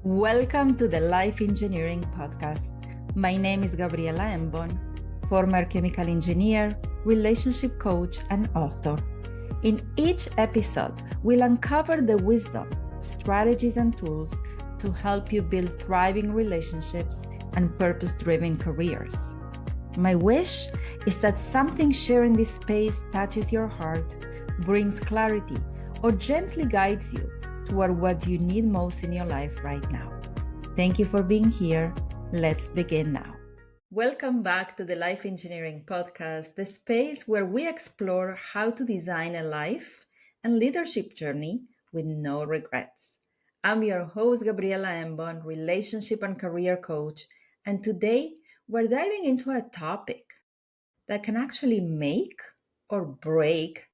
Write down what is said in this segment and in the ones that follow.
Welcome to the Life Engineering Podcast. My name is Gabriela Embon, former chemical engineer, relationship coach, and author. In each episode, we'll uncover the wisdom, strategies, and tools to help you build thriving relationships and purpose-driven careers. My wish is that something shared in this space touches your heart, brings clarity, or gently guides you toward what you need most in your life right now. Thank you for being here. Let's begin now. Welcome back to the Life Engineering Podcast, the space where we explore how to design a life and leadership journey with no regrets. I'm your host, Gabriela Embon, relationship and career coach, and today we're diving into a topic that can actually make or break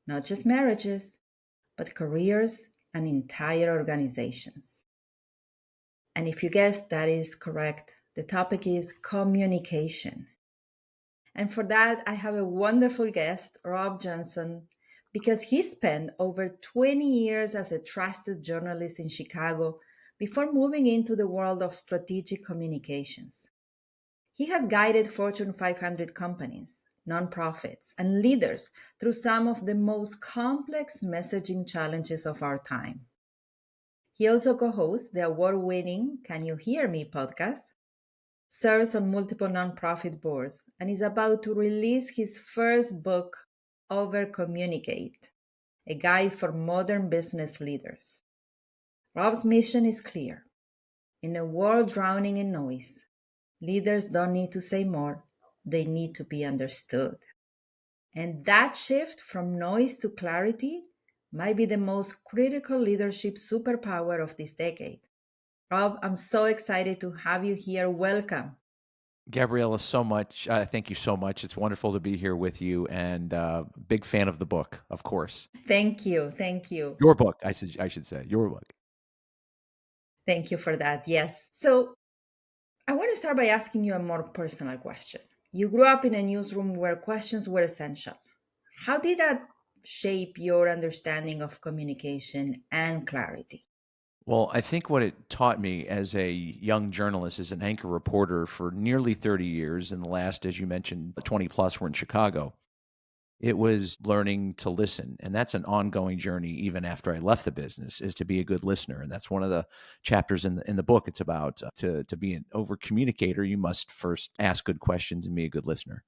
not just marriages, but careers and entire organizations. And if you guessed that is correct, the topic is communication. And for that, I have a wonderful guest, Rob Johnson, because he spent over 20 years as a trusted journalist in Chicago before moving into the world of strategic communications. He has guided Fortune 500 companies, nonprofits, and leaders through some of the most complex messaging challenges of our time. He also co-hosts the award-winning Can You Hear Me podcast, serves on multiple nonprofit boards, and is about to release his first book, Over Communicate, a guide for modern business leaders. Rob's mission is clear. In a world drowning in noise, leaders don't need to say more, they need to be understood. And that shift from noise to clarity might be the most critical leadership superpower of this decade. Rob, I'm so excited to have you here. Welcome. Gabriela, so much. Thank you so much. It's wonderful to be here with you, and big fan of the book, of course. Thank you. Thank you. Your book, I should say, your book. Thank you for that. Yes. So I want to start by asking you a more personal question. You grew up in a newsroom where questions were essential. How did that shape your understanding of communication and clarity? Well, I think what it taught me as a young journalist, as an anchor reporter for nearly 30 years, and the last, as you mentioned, 20 plus were in Chicago. It was learning to listen. And that's an ongoing journey even after I left the business, is to be a good listener. And that's one of the chapters in the book. It's about to be an over communicator, you must first ask good questions and be a good listener.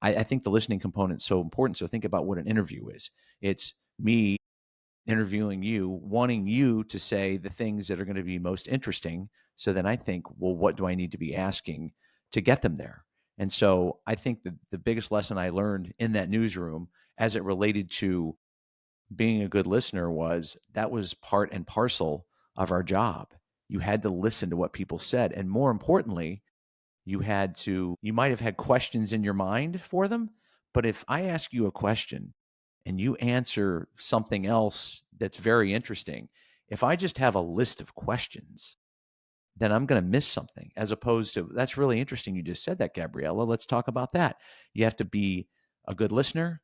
I think the listening component is so important. So think about what an interview is. It's me interviewing you, wanting you to say the things that are going to be most interesting. So then I think, well, what do I need to be asking to get them there? And so I think the biggest lesson I learned in that newsroom as it related to being a good listener was that was part and parcel of our job. You had to listen to what people said. And more importantly, you might have had questions in your mind for them. But if I ask you a question and you answer something else that's very interesting, if I just have a list of questions, then I'm going to miss something, as opposed to, that's really interesting. You just said that, Gabriella. Let's talk about that. You have to be a good listener.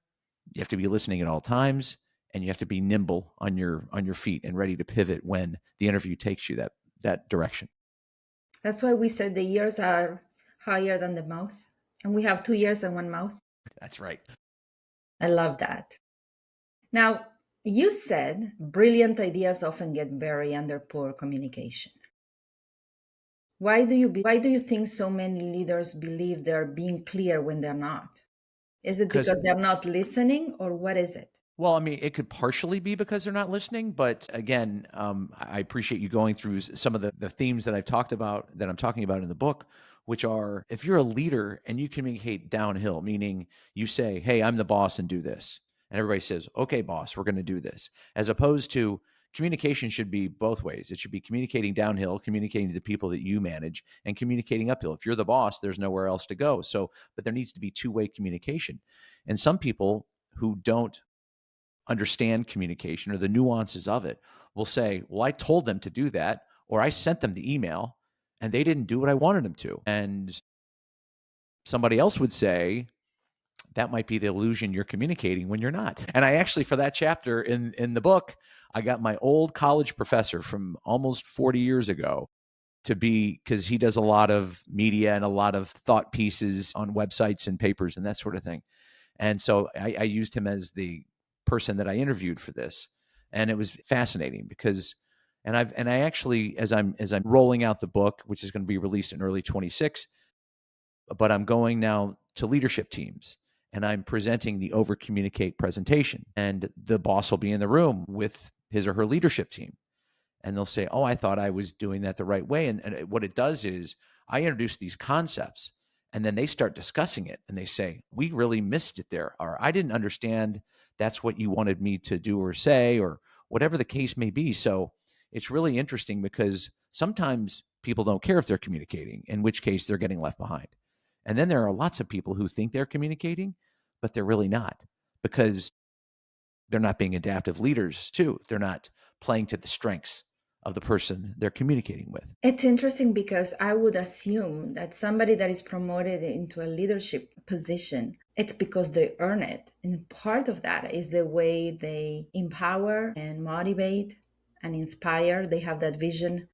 You have to be listening at all times, and you have to be nimble on your feet and ready to pivot when the interview takes you that direction. That's why we said the ears are higher than the mouth, and we have two ears and one mouth. That's right. I love that. Now, you said brilliant ideas often get buried under poor communication. Why do you think so many leaders believe they're being clear when they're not? Is it Because because they're not listening, or what is it? Well, I mean, it could partially be because they're not listening, but again, I appreciate you going through some of the themes that I'm talking about in the book, which are, if you're a leader and you communicate downhill, meaning you say, "Hey, I'm the boss and do this," and everybody says, "Okay, boss, we're going to do this," as opposed to communication should be both ways. It should be communicating downhill, communicating to the people that you manage, and communicating uphill. If you're the boss, there's nowhere else to go. So, but there needs to be two-way communication, and some people who don't understand communication or the nuances of it will say, well, I told them to do that, or I sent them the email and they didn't do what I wanted them to. And somebody else would say, that might be the illusion you're communicating when you're not. And I actually, for that chapter in the book, I got my old college professor from almost 40 years ago to be, because he does a lot of media and a lot of thought pieces on websites and papers and that sort of thing. And so I used him as the person that I interviewed for this. And it was fascinating because, I actually, as I'm rolling out the book, which is going to be released in early 26, but I'm going now to leadership teams and I'm presenting the over communicate presentation. And the boss will be in the room with his or her leadership team. And they'll say, "Oh, I thought I was doing that the right way." And what it does is I introduce these concepts and then they start discussing it and they say, "We really missed it there," or "I didn't understand that's what you wanted me to do or say," or whatever the case may be. So it's really interesting because sometimes people don't care if they're communicating, in which case they're getting left behind. And then there are lots of people who think they're communicating, but they're really not, because they're not being adaptive leaders too. They're not playing to the strengths of the person they're communicating with. It's interesting because I would assume that somebody that is promoted into a leadership position, it's because they earn it. And part of that is the way they empower and motivate and inspire. They have that vision,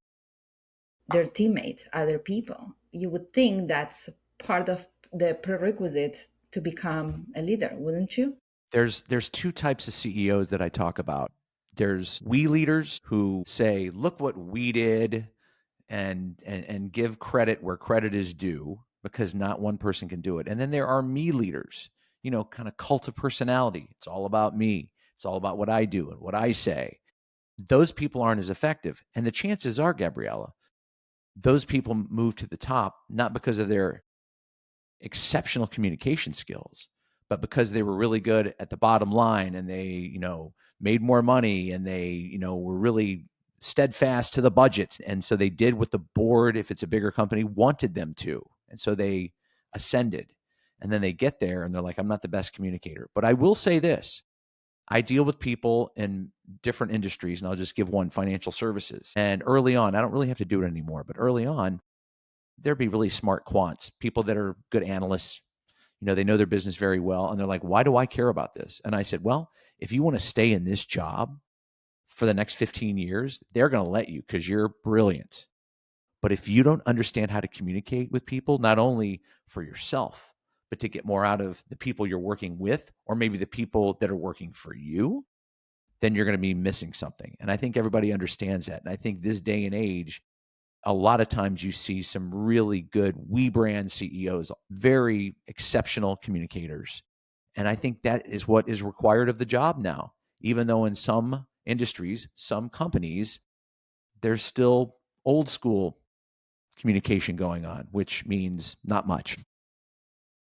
their teammates, other people. You would think that's part of the prerequisite to become a leader, wouldn't you? There's two types of CEOs that I talk about. There's we leaders who say, "Look what we did," and give credit where credit is due, because not one person can do it. And then there are me leaders, kind of cult of personality. It's all about me. It's all about what I do and what I say. Those people aren't as effective. And the chances are, Gabriela, those people move to the top not because of their exceptional communication skills, but because they were really good at the bottom line and they, made more money and they, were really steadfast to the budget. And so they did what the board, if it's a bigger company, wanted them to. And so they ascended. And then they get there and they're like, "I'm not the best communicator." But I will say this: I deal with people in different industries, and I'll just give one: financial services. And early on, I don't really have to do it anymore, but early on, there'd be really smart quants, people that are good analysts. They know their business very well. And they're like, "Why do I care about this?" And I said, "Well, if you want to stay in this job for the next 15 years, they're going to let you because you're brilliant. But if you don't understand how to communicate with people, not only for yourself, but to get more out of the people you're working with, or maybe the people that are working for you, then you're going to be missing something." And I think everybody understands that. And I think this day and age, a lot of times you see some really good we brand CEOs, very exceptional communicators. And I think that is what is required of the job now, even though in some industries, some companies, there's still old school communication going on, which means not much.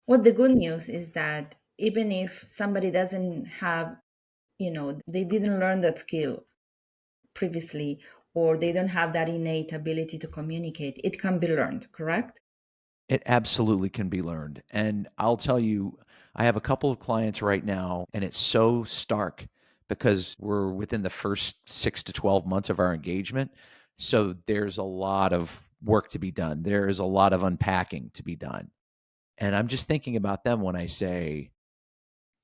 Well, the good news is that even if somebody doesn't have, they didn't learn that skill previously, or they don't have that innate ability to communicate, it can be learned, correct? It absolutely can be learned. And I'll tell you, I have a couple of clients right now, and it's so stark because we're within the first 6 to 12 months of our engagement. So there's a lot of work to be done. There is a lot of unpacking to be done. And I'm just thinking about them when I say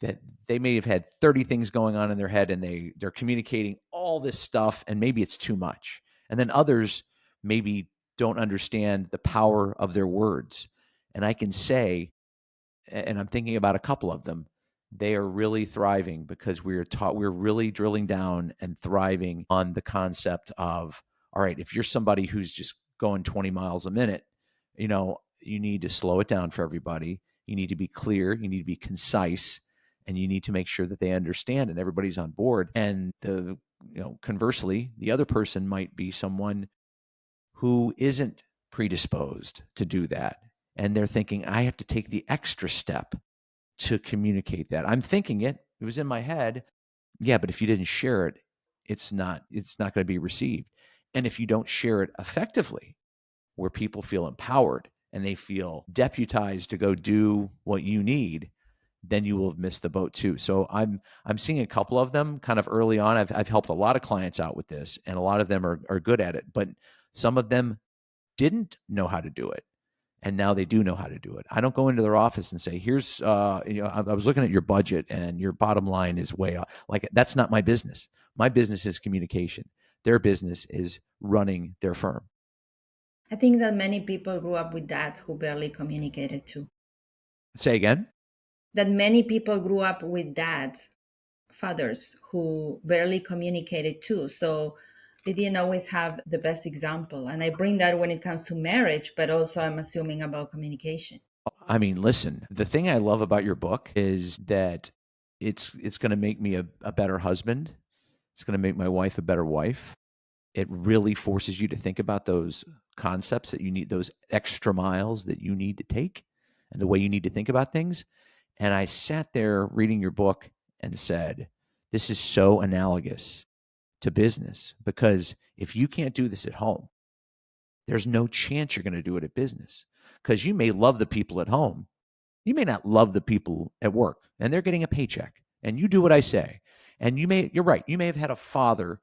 that they may have had 30 things going on in their head and they're communicating all this stuff and maybe it's too much. And then others maybe don't understand the power of their words. And I can say, and I'm thinking about a couple of them, they are really thriving because we're really drilling down and thriving on the concept of, all right, if you're somebody who's just going 20 miles a minute, you need to slow it down for everybody. You need to be clear, you need to be concise, and you need to make sure that they understand and everybody's on board. And conversely, the other person might be someone who isn't predisposed to do that. And they're thinking, I have to take the extra step to communicate that. I'm thinking it was in my head. Yeah, but if you didn't share it, it's not going to be received. And if you don't share it effectively, where people feel empowered and they feel deputized to go do what you need, then you will have missed the boat too. So I'm seeing a couple of them kind of early on. I've helped a lot of clients out with this, and a lot of them are good at it, but some of them didn't know how to do it. And now they do know how to do it. I don't go into their office and say, here's, I was looking at your budget and your bottom line is way up. Like, that's not my business. My business is communication. Their business is running their firm. I think that many people grew up with dads who barely communicated too. Say again? That many people grew up with dads, fathers who barely communicated too. So they didn't always have the best example. And I bring that when it comes to marriage, but also I'm assuming about communication. I mean, listen, the thing I love about your book is that it's going to make me a better husband. It's going to make my wife a better wife. It really forces you to think about those concepts that you need, those extra miles that you need to take, and the way you need to think about things. And I sat there reading your book and said, this is so analogous to business, because if you can't do this at home, there's no chance you're going to do it at business, because you may love the people at home. You may not love the people at work, and they're getting a paycheck, and you do what I say. And you're right. You may have had a father,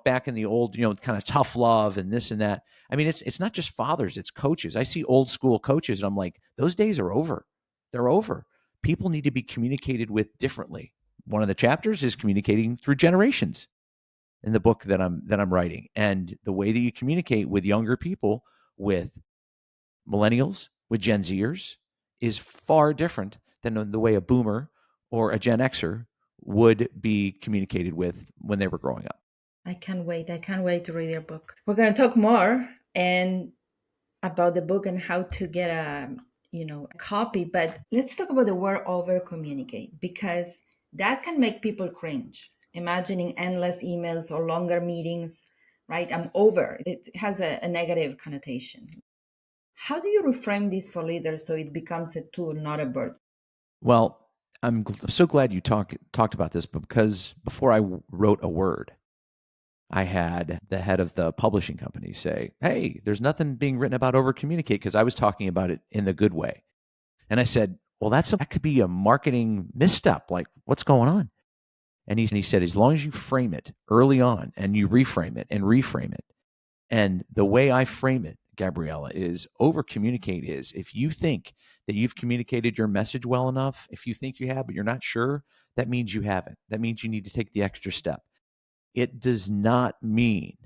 back in the old, kind of tough love and this and that. I mean, it's not just fathers, it's coaches. I see old school coaches and I'm like, those days are over. They're over. People need to be communicated with differently. One of the chapters is communicating through generations in the book that I'm writing. And the way that you communicate with younger people, with millennials, with Gen Zers, is far different than the way a boomer or a Gen Xer would be communicated with when they were growing up. I can't wait. I can't wait to read your book. We're going to talk more and about the book and how to get a copy, but let's talk about the word over communicate, because that can make people cringe. Imagining endless emails or longer meetings, right? I'm over. It has a negative connotation. How do you reframe this for leaders so it becomes a tool, not a burden? Well, I'm so glad you talked about this, because before I wrote a word, I had the head of the publishing company say, "Hey, there's nothing being written about over communicate," because I was talking about it in the good way. And I said, "Well, that could be a marketing misstep. Like, what's going on?" And he said, "As long as you frame it early on and you reframe it and reframe it." And the way I frame it, Gabriela, is over communicate is, if you think that you've communicated your message well enough, if you think you have, but you're not sure, that means you haven't. That means you need to take the extra step. It does not mean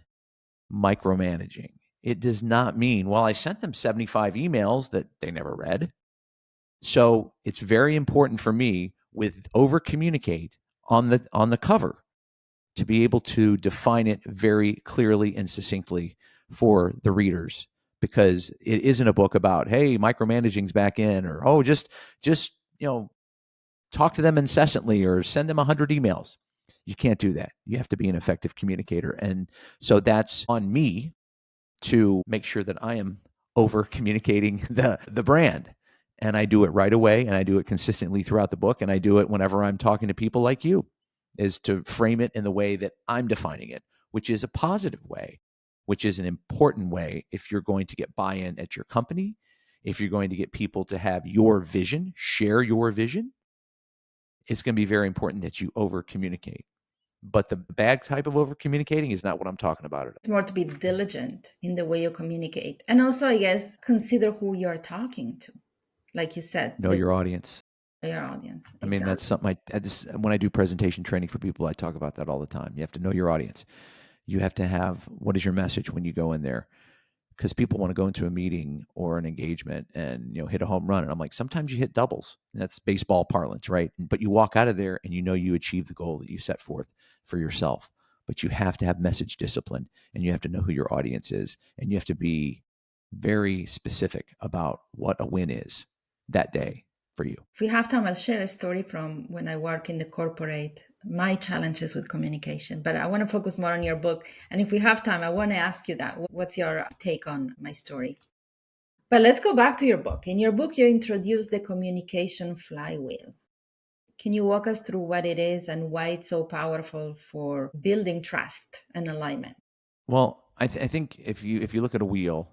micromanaging. It does not mean, well, I sent them 75 emails that they never read. So it's very important for me with over communicate on the cover to be able to define it very clearly and succinctly for the readers, because it isn't a book about, hey, micromanaging's back in, or, oh, just talk to them incessantly or send them 100 emails. You can't do that. You have to be an effective communicator. And so that's on me to make sure that I am over communicating the brand. And I do it right away, and I do it consistently throughout the book, and I do it whenever I'm talking to people like you, is to frame it in the way that I'm defining it, which is a positive way, which is an important way if you're going to get buy-in at your company, if you're going to get people to have your vision, share your vision. It's going to be very important that you over communicate. But the bad type of over communicating is not what I'm talking about. It's more to be diligent in the way you communicate. And also, I guess, consider who you're talking to. Like you said, Know your audience. your audience. I mean, that's something when I do presentation training for people, I talk about that all the time. You have to know your audience. You have to have, what is your message when you go in there? Because people want to go into a meeting or an engagement and hit a home run, and I'm like, sometimes you hit doubles. And that's baseball parlance, right? But you walk out of there and you achieve the goal that you set forth for yourself. But you have to have message discipline, and you have to know who your audience is, and you have to be very specific about what a win is that day for you. If we have time, I'll share a story from when I work in the corporate, my challenges with communication. But I want to focus more on your book. And if we have time, I want to ask you that. What's your take on my story? But let's go back to your book. In your book, you introduce the communication flywheel. Can you walk us through what it is and why it's so powerful for building trust and alignment? Well, I think if you look at a wheel,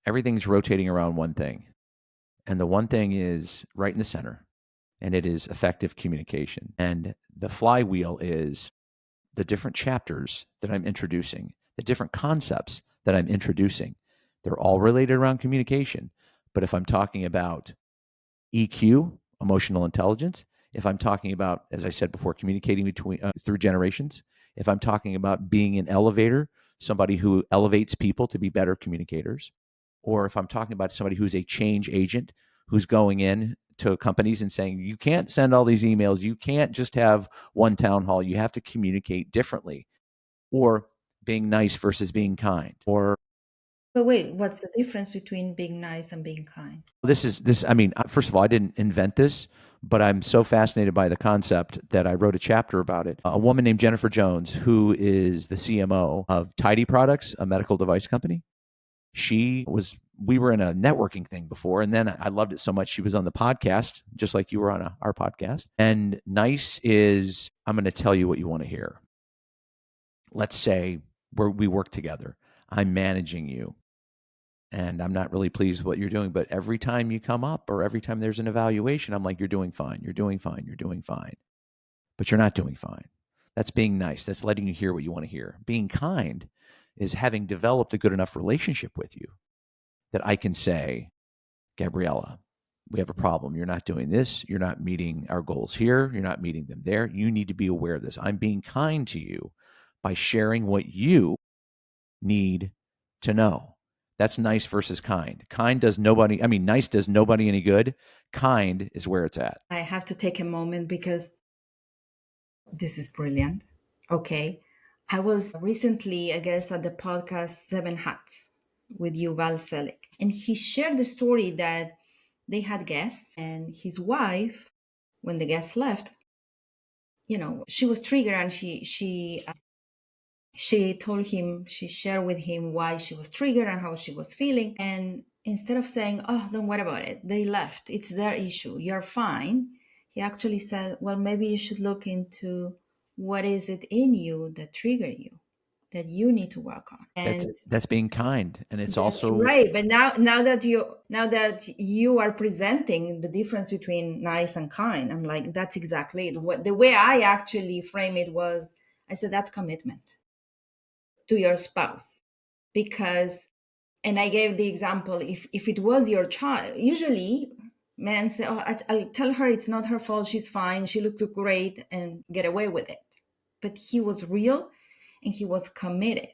everything's rotating around one thing. And the one thing is right in the center, and it is effective communication. And the flywheel is the different chapters that I'm introducing, the different concepts that I'm introducing. They're all related around communication. But if I'm talking about EQ, emotional intelligence, if I'm talking about, as I said before, communicating through generations, if I'm talking about being an elevator, somebody who elevates people to be better communicators, or if I'm talking about somebody who's a change agent, who's going in to companies and saying, you can't send all these emails, you can't just have one town hall, you have to communicate differently, or being nice versus being kind, or But wait, what's the difference between being nice and being kind? I mean, first of all, I didn't invent this, but I'm so fascinated by the concept that I wrote a chapter about it. A woman named Jennifer Jones, who is the CMO of Tidy Products, a medical device company. We were in a networking thing before, and then I loved it so much. She was on the podcast, just like you were on our podcast. And nice is, I'm going to tell you what you want to hear. Let's say we work together. I'm managing you, and I'm not really pleased with what you're doing. But every time you come up, or every time there's an evaluation, I'm like, you're doing fine. You're doing fine. You're doing fine. But you're not doing fine. That's being nice. That's letting you hear what you want to hear. Being kind is having developed a good enough relationship with you that I can say, Gabriela, we have a problem. You're not doing this. You're not meeting our goals here. You're not meeting them there. You need to be aware of this. I'm being kind to you by sharing what you need to know. That's nice versus kind. Nice does nobody any good. Kind is where it's at. I have to take a moment because this is brilliant. Okay. I was recently, I guess, at the podcast Seven Hats with Yuval Selik, and he shared the story that they had guests, and his wife, when the guests left, she was triggered, and she told him, she shared with him why she was triggered and how she was feeling. And instead of saying, oh, don't worry about it, they left, it's their issue, you're fine, he actually said, well, maybe you should look into what is it in you that trigger you, that you need to work on. And That's being kind, and it's that's also right. But now that you are presenting the difference between nice and kind, I'm like, that's exactly it. The way I actually frame it was, I said, that's commitment to your spouse. Because, and I gave the example, if it was your child, usually men say, oh, I'll tell her it's not her fault, she's fine, she looks great, and get away with it. But he was real and he was committed.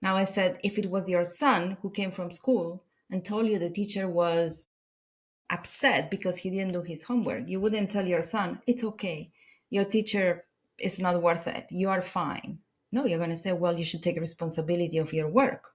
Now I said, if it was your son who came from school and told you the teacher was upset because he didn't do his homework, you wouldn't tell your son, it's okay, your teacher is not worth it, you are fine. No, you're going to say, well, you should take responsibility of your work.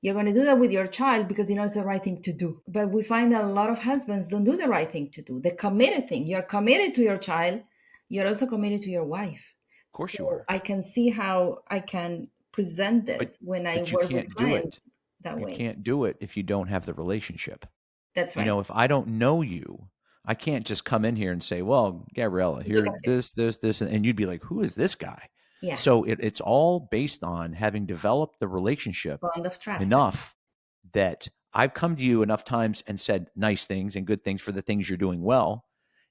You're going to do that with your child because you know it's the right thing to do. But we find that a lot of husbands don't do the right thing to do, the committed thing. You're committed to your child, you're also committed to your wife. of course you So are. I can see how I can present But this when I but you work with can't do clients it. that You way. can't do it if you don't have the relationship. That's right. If I don't know you, I can't just come in here and say, well, Gabriela, Look here, at it. this, and you'd be like, who is this guy? Yeah. So it's all based on having developed the relationship Bond of trust. enough that I've come to you enough times and said nice things and good things for the things you're doing well.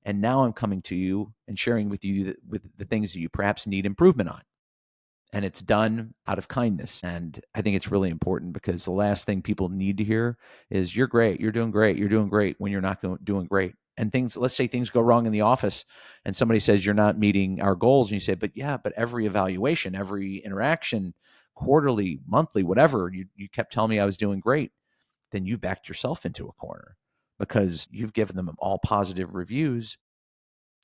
And now I'm coming to you and sharing with you with the things that you perhaps need improvement on. And it's done out of kindness. And I think it's really important because the last thing people need to hear is you're great, you're doing great, you're doing great when you're not doing great. And let's say things go wrong in the office and somebody says you're not meeting our goals. And you say, but every evaluation, every interaction, quarterly, monthly, whatever, you kept telling me I was doing great. Then you backed yourself into a corner because you've given them all positive reviews.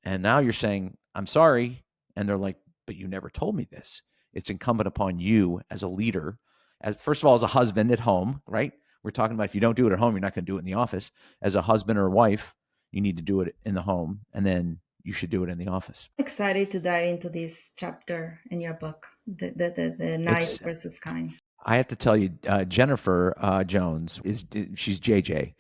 And now you're saying, I'm sorry. And they're like, but you never told me this. It's incumbent upon you as a leader, as first of all, as a husband at home, right? We're talking about if you don't do it at home, you're not going to do it in the office. As a husband or wife, you need to do it in the home, and then you should do it in the office. Excited to dive into this chapter in your book, the nice versus kind. I have to tell you, Jennifer Jones she's JJ.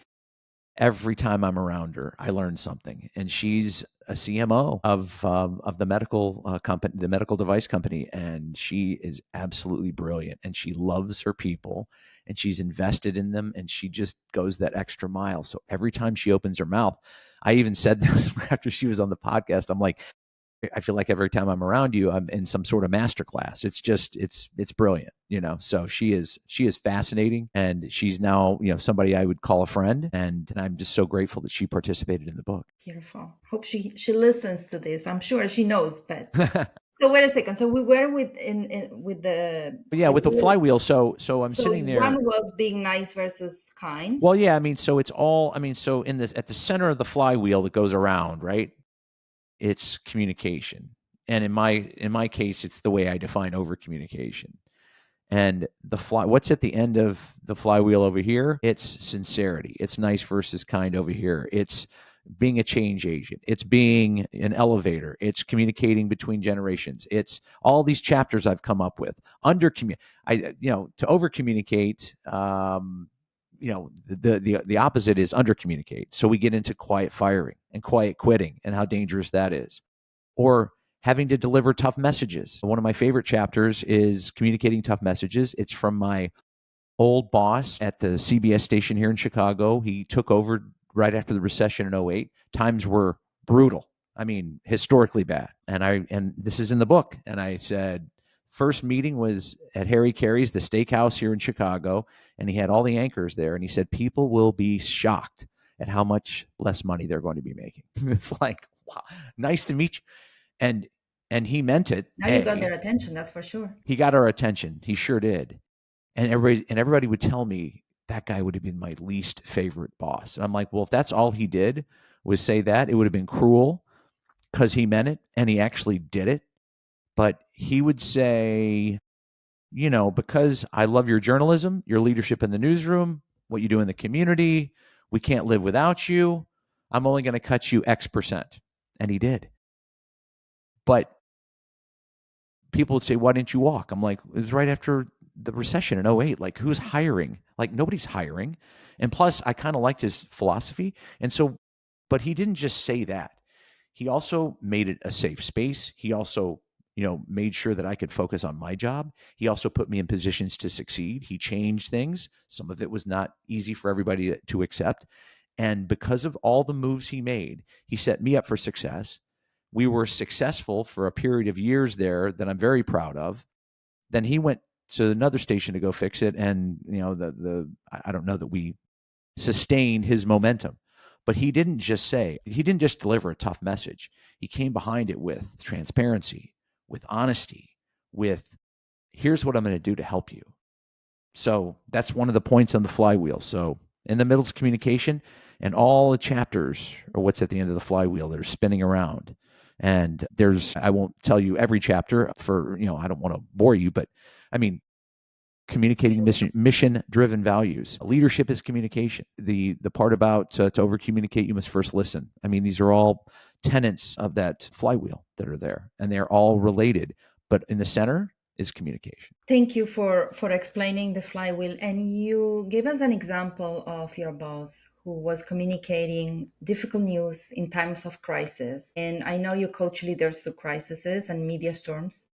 Every time I'm around her, I learn something, and she's a CMO of the medical company, the medical device company, and she is absolutely brilliant, and she loves her people, and she's invested in them, and she just goes that extra mile. So every time she opens her mouth, I even said this after she was on the podcast. I'm like, I feel like every time I'm around you, I'm in some sort of master class. It's just, it's brilliant, you know? So she is fascinating, and she's now, you know, somebody I would call a friend. And I'm just so grateful that she participated in the book. Beautiful. Hope she listens to this. I'm sure she knows, but so wait a second. So we were with the But yeah, with the wheel. flywheel. So I'm So sitting there. one was being nice versus kind. Well, yeah, I mean, so it's all, I mean, so in this, at the center of the flywheel that goes around, right? It's communication. And in my case, it's the way I define over communication. And what's at the end of the flywheel over here? It's sincerity. It's nice versus kind over here. It's being a change agent. It's being an elevator. It's communicating between generations. It's all these chapters I've come up with. To over communicate, the opposite is under communicate. So we get into quiet firing and quiet quitting and how dangerous that is. Or having to deliver tough messages. One of my favorite chapters is communicating tough messages. It's from my old boss at the CBS station here in Chicago. He took over right after the recession in '08. Times were brutal. I mean, historically bad. And this is in the book. And I said, first meeting was at Harry Carey's, the steakhouse here in Chicago, and he had all the anchors there. And he said, people will be shocked at how much less money they're going to be making. It's like, wow, nice to meet you. And he meant it. Now you got their attention, that's for sure. He got our attention. He sure did. And everybody would tell me that guy would have been my least favorite boss. And I'm like, well, if that's all he did was say that, it would have been cruel, because he meant it and he actually did it. But he would say, because I love your journalism, your leadership in the newsroom, what you do in the community, we can't live without you. I'm only going to cut you X%. And he did. But people would say, why didn't you walk? I'm like, it was right after the recession in '08. Like, who's hiring? Like, nobody's hiring. And plus, I kind of liked his philosophy. And so, but he didn't just say that. He also made it a safe space. He also, made sure that I could focus on my job. He also put me in positions to succeed. He changed things. Some of it was not easy for everybody to accept. And because of all the moves he made, he set me up for success. We were successful for a period of years there that I'm very proud of. Then he went to another station to go fix it, and I don't know that we sustained his momentum. But he didn't just deliver a tough message. He came behind it with transparency, with honesty, with here's what I'm going to do to help you. So that's one of the points on the flywheel. So in the middle is communication, and all the chapters are what's at the end of the flywheel that are spinning around. And I won't tell you every chapter for, I don't want to bore you, but I mean, communicating mission-driven values. Leadership is communication. The part about to over communicate, you must first listen. I mean, these are all tenets of that flywheel that are there, and they're all related. But in the center is communication. Thank you for explaining the flywheel. And you gave us an example of your boss who was communicating difficult news in times of crisis. And I know you coach leaders through crises and media storms.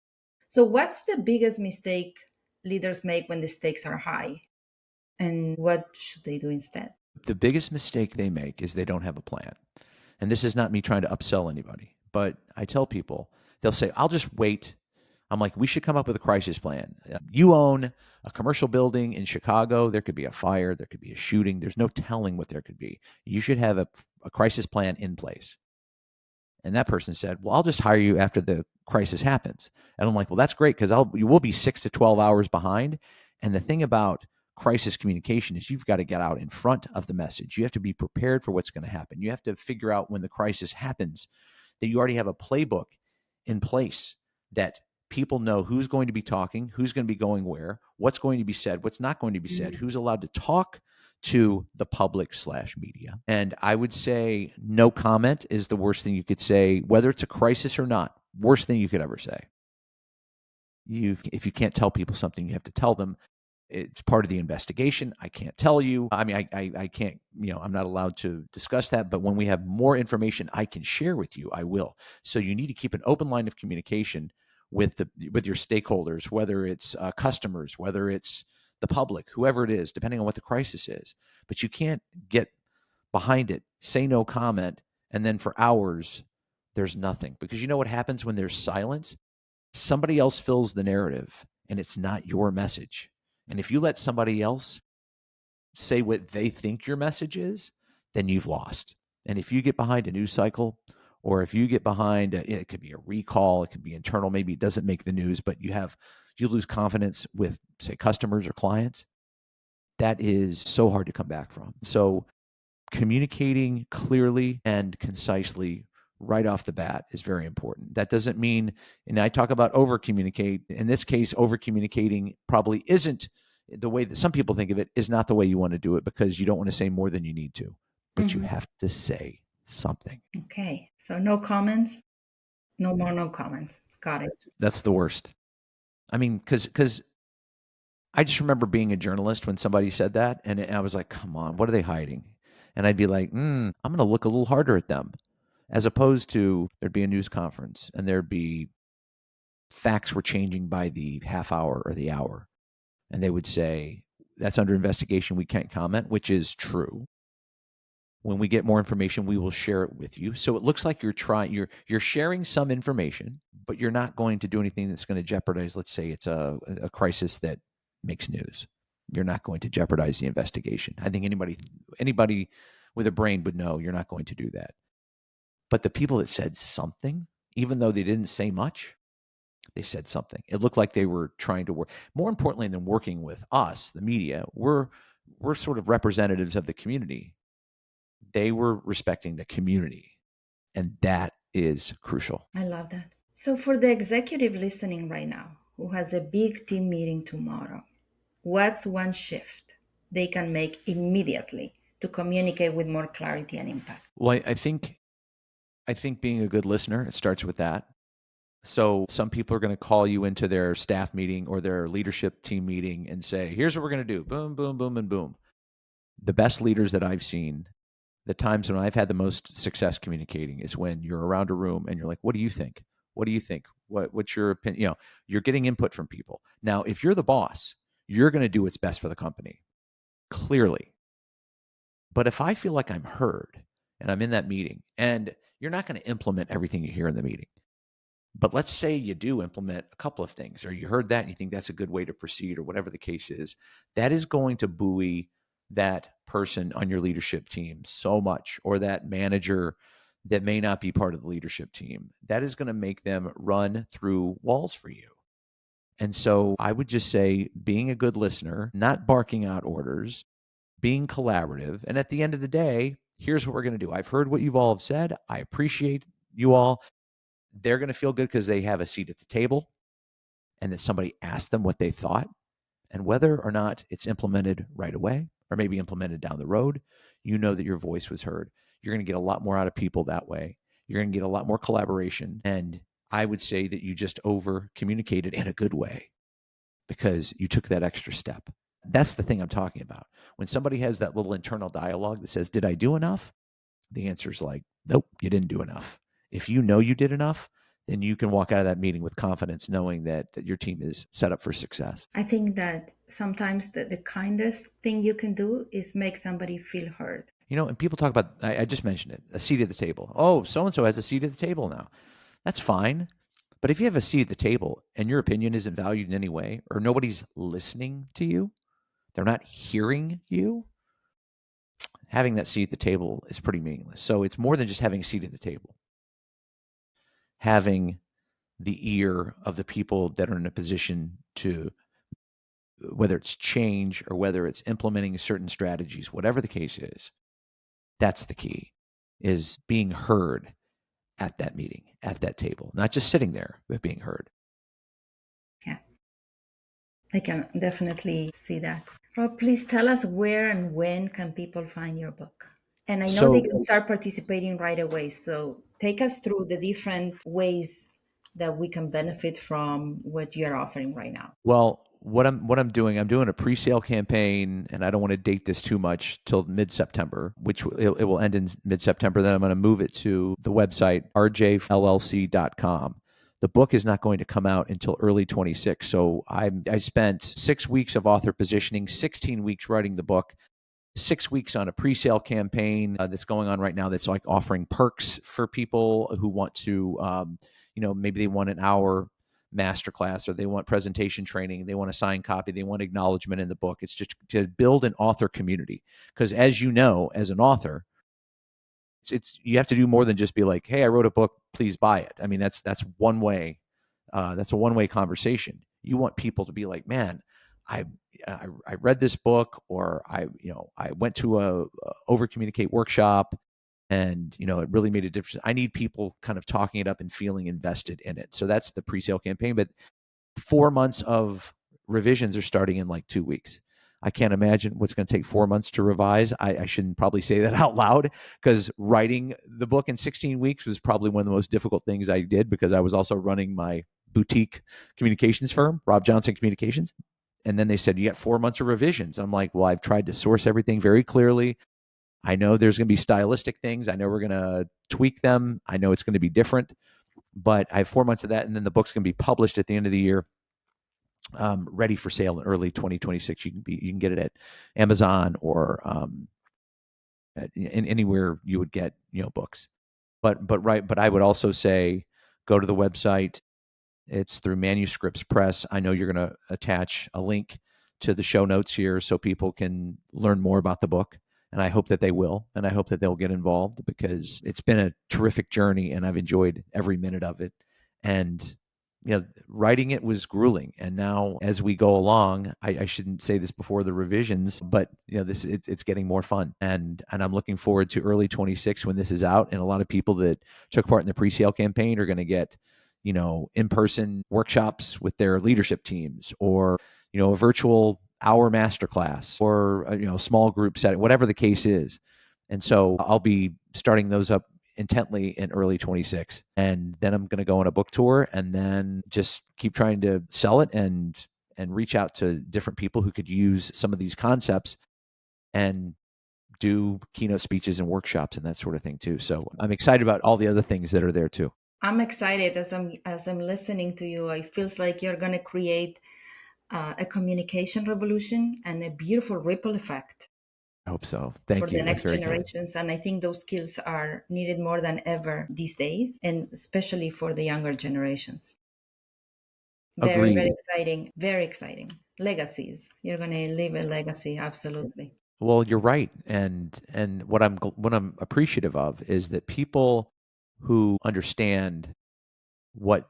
So what's the biggest mistake leaders make when the stakes are high? And what should they do instead? The biggest mistake they make is they don't have a plan. And this is not me trying to upsell anybody, but I tell people, they'll say, I'll just wait. I'm like, we should come up with a crisis plan. You own a commercial building in Chicago. There could be a fire. There could be a shooting. There's no telling what there could be. You should have a crisis plan in place. And that person said, well, I'll just hire you after the crisis happens. And I'm like, well, that's great, because you will be 6 to 12 hours behind. And the thing about crisis communication is you've got to get out in front of the message. You have to be prepared for what's going to happen. You have to figure out when the crisis happens that you already have a playbook in place, that people know who's going to be talking, who's going to be going where, what's going to be said, what's not going to be said, who's allowed to talk to the public/media. And I would say no comment is the worst thing you could say, whether it's a crisis or not. Worst thing you could ever say. If you can't tell people something, you have to tell them. It's part of the investigation. I can't tell you. I mean, I can't, I'm not allowed to discuss that. But when we have more information I can share with you, I will. So you need to keep an open line of communication with your stakeholders, whether it's customers, whether it's the public, whoever it is, depending on what the crisis is. But you can't get behind it, say no comment, and then for hours there's nothing. Because you know what happens when there's silence? Somebody else fills the narrative, and it's not your message. And if you let somebody else say what they think your message is, then you've lost. And if you get behind a news cycle, or if you get behind, it could be a recall, it could be internal, maybe it doesn't make the news, but you lose confidence with, say, customers or clients, that is so hard to come back from. So communicating clearly and concisely right off the bat is very important. That doesn't mean, and I talk about over communicate. In this case, over communicating probably isn't the way that some people think of it, is not the way you want to do it, because you don't want to say more than you need to, but you have to say something. Okay. So no comments, no more, no comments. Got it. That's the worst. I mean, because I just remember being a journalist when somebody said that, and I was like, come on, what are they hiding? And I'd be like, I'm going to look a little harder at them, as opposed to there'd be a news conference and there'd be facts were changing by the half hour or the hour. And they would say, that's under investigation, we can't comment, which is true. When we get more information, we will share it with you. So it looks like you're sharing some information, but you're not going to do anything that's going to jeopardize, let's say it's a crisis that makes news. You're not going to jeopardize the investigation. I think anybody with a brain would know you're not going to do that. But the people that said something, even though they didn't say much, they said something. It looked like they were trying to work. More importantly than working with us, the media, we're sort of representatives of the community. They were respecting the community, and that is crucial. I love that. So for the executive listening right now, who has a big team meeting tomorrow, what's one shift they can make immediately to communicate with more clarity and impact? Well, I think being a good listener, it starts with that. So some people are going to call you into their staff meeting or their leadership team meeting and say, here's what we're going to do. Boom, boom, boom, and boom. The best leaders that I've seen, the times when I've had the most success communicating, is when you're around a room and you're like, what do you think? What do you think? What's your opinion? You know, you're getting input from people. Now, if you're the boss, you're going to do what's best for the company, clearly. But if I feel like I'm heard and I'm in that meeting, and you're not going to implement everything you hear in the meeting, but let's say you do implement a couple of things, or you heard that and you think that's a good way to proceed, or whatever the case is, that is going to buoy that person on your leadership team so much, or that manager that may not be part of the leadership team. That is going to make them run through walls for you. And so I would just say, being a good listener, not barking out orders, being collaborative. And at the end of the day, here's what we're going to do. I've heard what you've all have said. I appreciate you all. They're going to feel good because they have a seat at the table, and that somebody asked them what they thought. And whether or not it's implemented right away, or maybe implemented down the road, you know that your voice was heard. You're going to get a lot more out of people that way. You're going to get a lot more collaboration. And I would say that you just over communicated in a good way, because you took that extra step. That's the thing I'm talking about. When somebody has that little internal dialogue that says, did I do enough? The answer is like, nope, you didn't do enough. If you know you did enough, then you can walk out of that meeting with confidence, knowing that your team is set up for success. I think that sometimes the kindest thing you can do is make somebody feel heard. You know, and people talk about, I just mentioned it, a seat at the table. Oh, so-and-so has a seat at the table now. That's fine. But if you have a seat at the table and your opinion isn't valued in any way, or nobody's listening to you, they're not hearing you, having that seat at the table is pretty meaningless. So it's more than just having a seat at the table. Having the ear of the people that are in a position to, whether it's change or whether it's implementing certain strategies, whatever the case is, that's the key, is being heard at that meeting, at that table, not just sitting there, but being heard. Yeah, I can definitely see that. Rob, please tell us where and when can people find your book? And I know they can start participating right away. So take us through the different ways that we can benefit from what you're offering right now. Well, what I'm doing a pre-sale campaign, and I don't want to date this too much, till mid-September, which it will end in mid-September. Then I'm going to move it to the website, rjllc.com. The book is not going to come out until early 26. So I spent 6 weeks of author positioning, 16 weeks writing the book. 6 weeks on a pre-sale campaign that's going on right now that's like offering perks for people who want to, maybe they want an hour masterclass or they want presentation training, they want a signed copy, they want acknowledgement in the book. It's just to build an author community. Because as you know, as an author, it's you have to do more than just be like, hey, I wrote a book, please buy it. I mean, that's one way. That's a one-way conversation. You want people to be like, man, I I read this book, or I went to a over communicate workshop, and it really made a difference. I need people kind of talking it up and feeling invested in it. So that's the pre-sale campaign. But 4 months of revisions are starting in like 2 weeks. I can't imagine what's going to take 4 months to revise. I shouldn't probably say that out loud, because writing the book in 16 weeks was probably one of the most difficult things I did, because I was also running my boutique communications firm, Rob Johnson Communications. And then they said, you got 4 months of revisions. I'm like, well, I've tried to source everything very clearly. I know there's going to be stylistic things. I know we're going to tweak them. I know it's going to be different, but I have 4 months of that. And then the book's going to be published at the end of the year, ready for sale in early 2026. You can get it at Amazon or in anywhere you would get books. But I would also say, go to the website. It's through Manuscripts Press. I know you're going to attach a link to the show notes here so people can learn more about the book. And I hope that they will. And I hope that they'll get involved, because it's been a terrific journey and I've enjoyed every minute of it. And writing it was grueling. And now as we go along, I shouldn't say this before the revisions, but it's getting more fun. And I'm looking forward to early 26 when this is out. And a lot of people that took part in the pre-sale campaign are going to get in-person workshops with their leadership teams, or a virtual hour masterclass, or a small group setting, whatever the case is. And so I'll be starting those up intently in early 26, and then I'm going to go on a book tour, and then just keep trying to sell it and reach out to different people who could use some of these concepts, and do keynote speeches and workshops and that sort of thing too. So I'm excited about all the other things that are there too. I'm excited as I'm listening to you. It feels like you're going to create a communication revolution and a beautiful ripple effect. I hope so. For Thank you. the That's next very generations. kind. And I think those skills are needed more than ever these days, and especially for the younger generations. Very, very Agreed. exciting. Very exciting. Legacies. You're going to leave a legacy. Absolutely. Well, you're right. And what I'm appreciative of is that people who understand what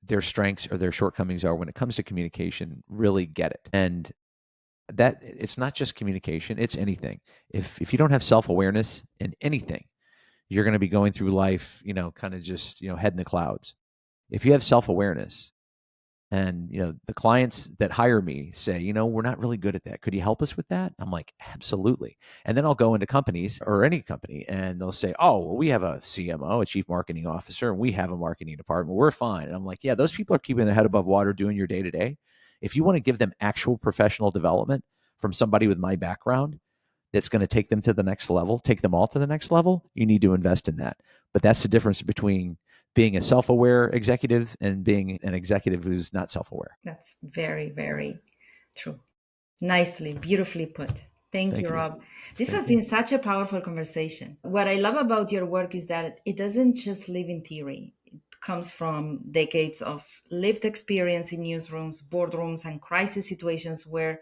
their strengths or their shortcomings are when it comes to communication really get it. And that it's not just communication, it's anything. If you don't have self-awareness in anything, you're going to be going through life, kind of just, head in the clouds. If you have self-awareness, and the clients that hire me say, we're not really good at that, could you help us with that? I'm like, absolutely. And then I'll go into companies, or any company, and they'll say, oh, well, we have a CMO, a chief marketing officer, and we have a marketing department, we're fine. And I'm like, yeah, those people are keeping their head above water doing your day-to-day. If you want to give them actual professional development from somebody with my background that's going to take them to the next level, take them all to the next level, you need to invest in that. But that's the difference between being a self-aware executive and being an executive who's not self-aware. That's very, very true. Nicely, beautifully put. Thank you, Rob. This has been such a powerful conversation. What I love about your work is that it doesn't just live in theory. It comes from decades of lived experience in newsrooms, boardrooms, and crisis situations where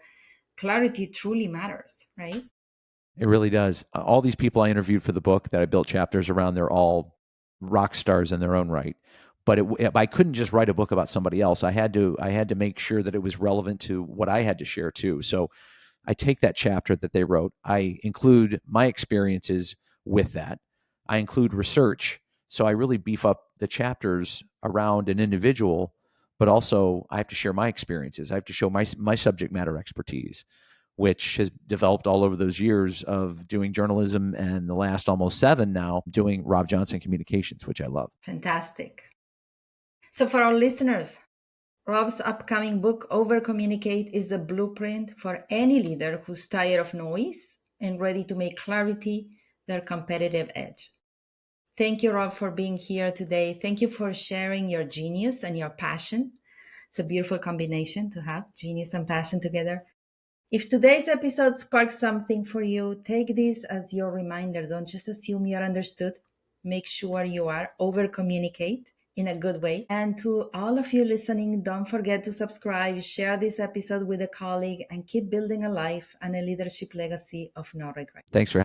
clarity truly matters, right? It really does. All these people I interviewed for the book that I built chapters around, they're all rock stars in their own right. But I couldn't just write a book about somebody else. I had to make sure that it was relevant to what I had to share too. So I take that chapter that they wrote, I include my experiences with that. I include research. So I really beef up the chapters around an individual, but also I have to share my experiences. I have to show my subject matter expertise, which has developed all over those years of doing journalism, and the last almost 7 now doing Rob Johnson Communications, which I love. Fantastic. So for our listeners, Rob's upcoming book, Over Communicate, is a blueprint for any leader who's tired of noise and ready to make clarity their competitive edge. Thank you, Rob, for being here today. Thank you for sharing your genius and your passion. It's a beautiful combination to have genius and passion together. If today's episode sparked something for you, take this as your reminder. Don't just assume you're understood. Make sure you are over communicate in a good way. And to all of you listening, don't forget to subscribe, share this episode with a colleague, and keep building a life and a leadership legacy of no regret. Thanks for